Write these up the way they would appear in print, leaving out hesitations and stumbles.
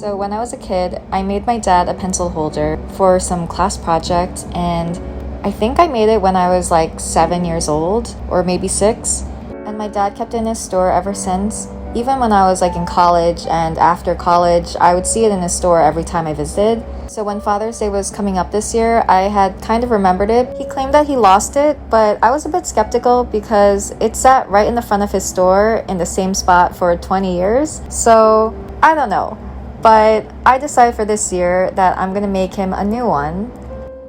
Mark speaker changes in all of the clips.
Speaker 1: So when I was a kid, I made my dad a pencil holder for some class project, and I think I made it when I was like 7 years old, or maybe 6. And my dad kept it in his store ever since. Even when I was like in college and after college, I would see it in his store every time I visited. So when Father's Day was coming up this year, I had kind of remembered it. He claimed that he lost it, but I was a bit skeptical because it sat right in the front of his store in the same spot for 20 years. So I don't know. But I decided for this year that I'm gonna make him a new one.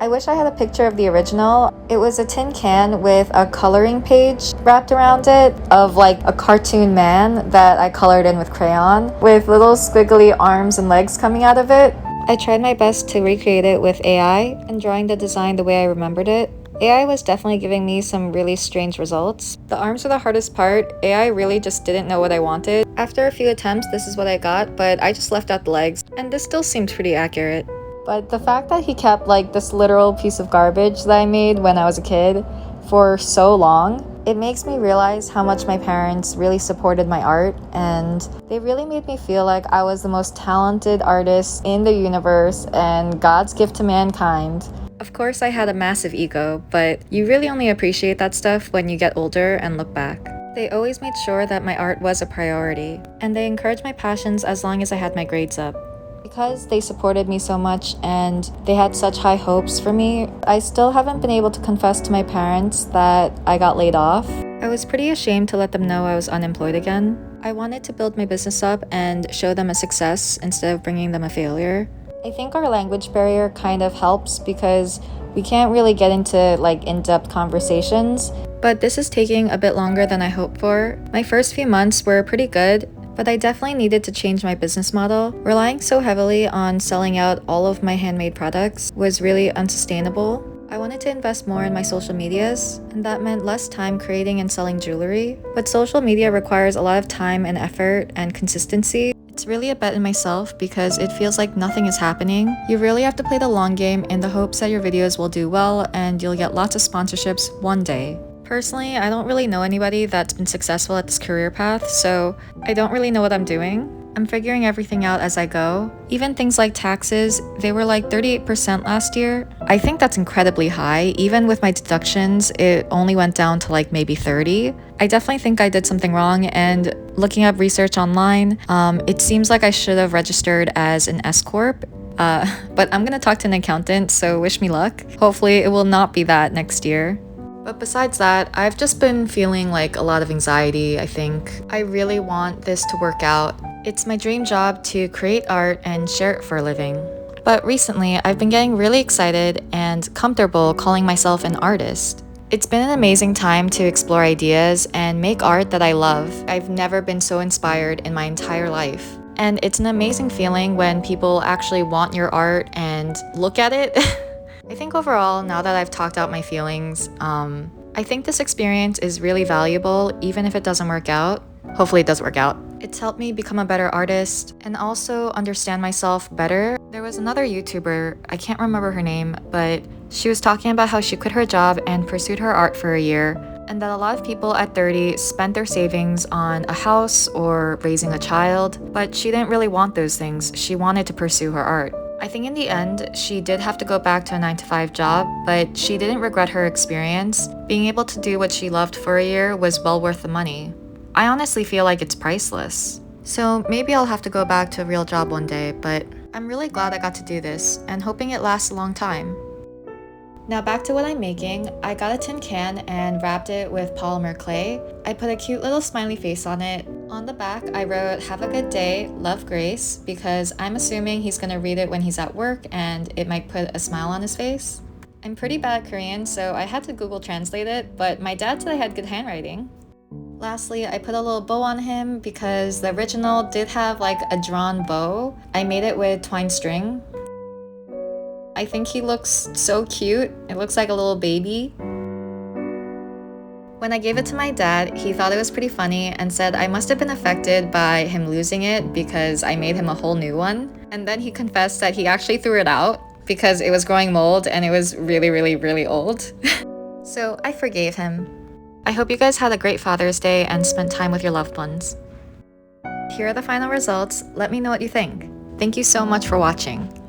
Speaker 1: I wish I had a picture of the original. It was a tin can with a coloring page wrapped around it of like a cartoon man that I colored in with crayon with little squiggly arms and legs coming out of it. I tried my best to recreate it with AI and drawing the design the way I remembered it. AI was definitely giving me some really strange results. The arms were the hardest part. AI really just didn't know what I wanted. After a few attempts, this is what I got, but I just left out the legs, and this still seemed pretty accurate. But the fact that he kept like this literal piece of garbage that I made when I was a kid for so long, it makes me realize how much my parents really supported my art, and they really made me feel like I was the most talented artist in the universe and God's gift to mankind. Of course, I had a massive ego, but you really only appreciate that stuff when you get older and look back. They always made sure that my art was a priority, and they encouraged my passions as long as I had my grades up. Because they supported me so much and they had such high hopes for me, I still haven't been able to confess to my parents that I got laid off. I was pretty ashamed to let them know I was unemployed again. I wanted to build my business up and show them a success instead of bringing them a failure. I think our language barrier kind of helps because we can't really get into like in-depth conversations, but this is taking a bit longer than I hoped for. My first few months were pretty good, but I definitely needed to change my business model. Relying so heavily on selling out all of my handmade products was really unsustainable. I wanted to invest more in my social medias, and that meant less time creating and selling jewelry. But social media requires a lot of time and effort and consistency. It's really a bet in myself because it feels like nothing is happening. You really have to play the long game in the hopes that your videos will do well and you'll get lots of sponsorships one day. Personally, I don't really know anybody that's been successful at this career path, so I don't really know what I'm doing. I'm figuring everything out as I go. Even things like taxes, they were like 38% last year. I think that's incredibly high. Even with my deductions, it only went down to like maybe 30. I definitely think I did something wrong, and looking up research online, it seems like I should have registered as an S-Corp. But I'm gonna talk to an accountant, so wish me luck. Hopefully it will not be that next year. But besides that, I've just been feeling like a lot of anxiety, I think. I really want this to work out. It's my dream job to create art and share it for a living. But recently, I've been getting really excited and comfortable calling myself an artist. It's been an amazing time to explore ideas and make art that I love. I've never been so inspired in my entire life. And it's an amazing feeling when people actually want your art and look at it. I think overall, now that I've talked out my feelings, I think this experience is really valuable, even if it doesn't work out. Hopefully it does work out. It's helped me become a better artist and also understand myself better. There was another YouTuber, I can't remember her name, but she was talking about how she quit her job and pursued her art for a year, and that a lot of people at 30 spent their savings on a house or raising a child, but she didn't really want those things. She wanted to pursue her art. I think in the end, she did have to go back to a 9-to-5 job, but she didn't regret her experience. Being able to do what she loved for a year was well worth the money. I honestly feel like it's priceless. So maybe I'll have to go back to a real job one day, but I'm really glad I got to do this and hoping it lasts a long time. Now back to what I'm making. I got a tin can and wrapped it with polymer clay. I put a cute little smiley face on it. On the back, I wrote, "Have a good day, love, Grace," because I'm assuming he's gonna read it when he's at work and it might put a smile on his face. I'm pretty bad at Korean, so I had to Google Translate it, but my dad said I had good handwriting. Lastly, I put a little bow on him because the original did have like a drawn bow. I made it with twine string. I think he looks so cute. It looks like a little baby. When I gave it to my dad, he thought it was pretty funny and said I must have been affected by him losing it because I made him a whole new one. And then he confessed that he actually threw it out because it was growing mold and it was really, really, really old. So I forgave him. I hope you guys had a great Father's Day and spent time with your loved ones. Here are the final results. Let me know what you think. Thank you so much for watching.